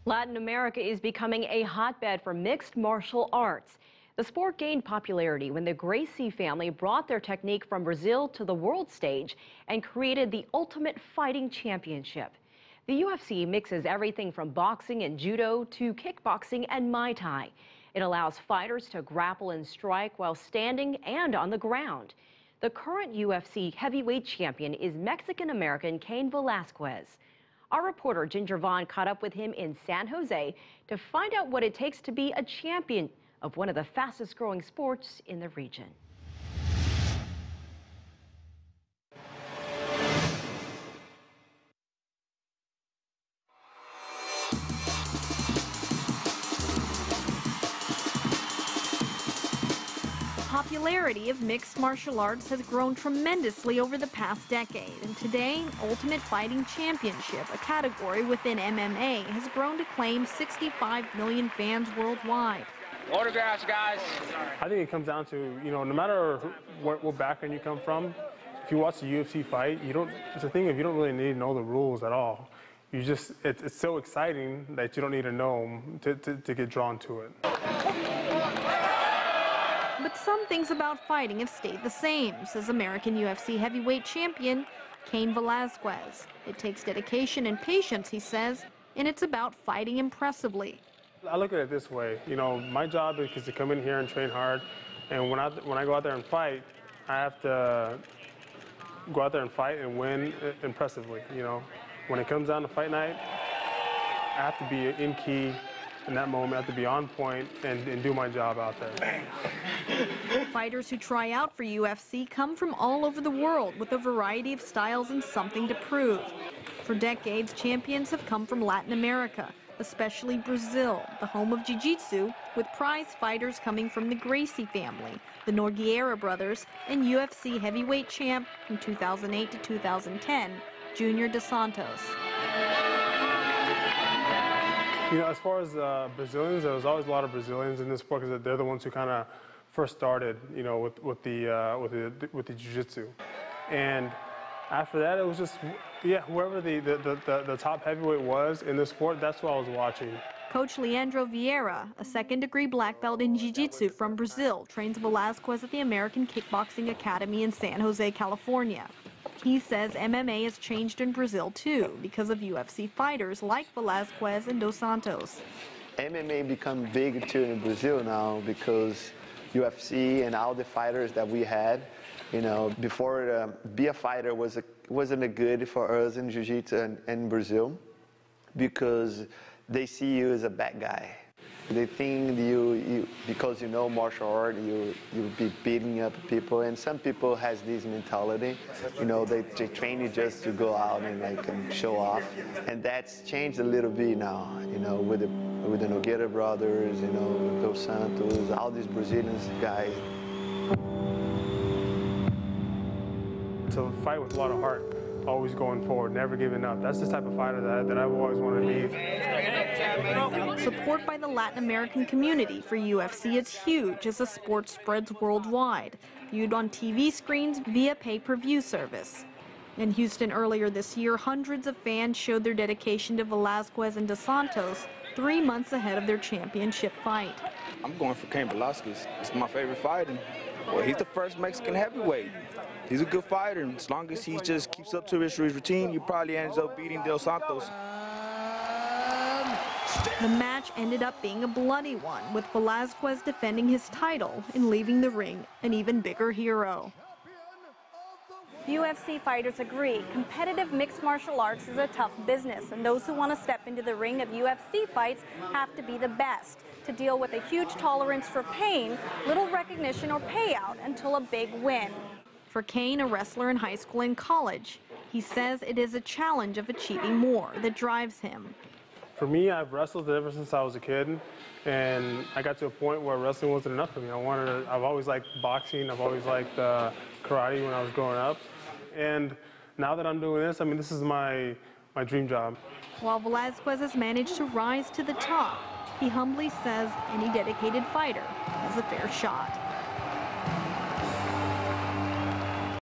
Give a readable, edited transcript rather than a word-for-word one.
Latin America is becoming a hotbed for mixed martial arts. The sport gained popularity when the Gracie family brought their technique from Brazil to the world stage and created the Ultimate Fighting Championship. The UFC mixes everything from boxing and judo to kickboxing and Muay Thai. It allows fighters to grapple and strike while standing and on the ground. The current UFC heavyweight champion is Mexican-American Cain Velasquez. Our reporter Ginger Vaughn caught up with him in San Jose to find out what it takes to be a champion of one of the fastest growing sports in the region. The popularity of mixed martial arts has grown tremendously over the past decade, and today, Ultimate Fighting Championship, a category within MMA, has grown to claim 65 million fans worldwide. Autographs, guys. I think it comes down to, no matter what background you come from, if you watch a UFC fight, it's a thing of you don't really need to know the rules at all. It's so exciting that you don't need to know them to get drawn to it. But some things about fighting have stayed the same, says American UFC heavyweight champion Cain Velasquez. It takes dedication and patience, he says, and it's about fighting impressively. I look at it this way, my job is to come in here and train hard, and when I go out there and fight, I have to go out there and fight and win impressively. When it comes down to fight night, I have to be in key in that moment. I have to be on point and do my job out there. Fighters who try out for UFC come from all over the world with a variety of styles and something to prove. For decades, champions have come from Latin America, especially Brazil, the home of jiu-jitsu, with prize fighters coming from the Gracie family, the Nogueira brothers, and UFC heavyweight champ from 2008 to 2010, Junior dos Santos. As far as Brazilians, there was always a lot of Brazilians in this sport because they're the ones who kind of first started, with the jiu-jitsu. And after that, it was just, whoever the top heavyweight was in this sport, that's what I was watching. Coach Leandro Vieira, a second-degree black belt in jiu-jitsu from Brazil, trains Velasquez at the American Kickboxing Academy in San Jose, California. He says MMA has changed in Brazil, too, because of UFC fighters like Velasquez and Dos Santos. MMA become big, too, in Brazil now because UFC and all the fighters that we had, before be a fighter wasn't good for us in jiu-jitsu in Brazil because they see you as a bad guy. They think because you know martial art, you'll be beating up people, and some people has this mentality. They train you just to go out and show off, and that's changed a little bit now. With the Nogueira brothers, Dos Santos, all these Brazilian guys. To fight with a lot of heart, always going forward, never giving up. That's the type of fighter that I've always wanted to be. Support by the Latin American community for UFC is huge as the sport spreads worldwide, viewed on TV screens via pay-per-view service. In Houston earlier this year, hundreds of fans showed their dedication to Velasquez and Dos Santos 3 months ahead of their championship fight. I'm going for Cain Velasquez. It's my favorite fighter. Well, he's the first Mexican heavyweight. He's a good fighter, and as long as he just keeps up to his routine, he probably ends up beating Dos Santos. The match ended up being a bloody one, with Velasquez defending his title and leaving the ring an even bigger hero. UFC fighters agree competitive mixed martial arts is a tough business, and those who want to step into the ring of UFC fights have to be the best to deal with a huge tolerance for pain, little recognition or payout until a big win. For Cain, a wrestler in high school and college, he says it is a challenge of achieving more that drives him. For me, I've wrestled ever since I was a kid, and I got to a point where wrestling wasn't enough for me. I've always liked boxing, I've always liked karate when I was growing up, and now that I'm doing this, this is my dream job. While Velasquez has managed to rise to the top, he humbly says any dedicated fighter has a fair shot.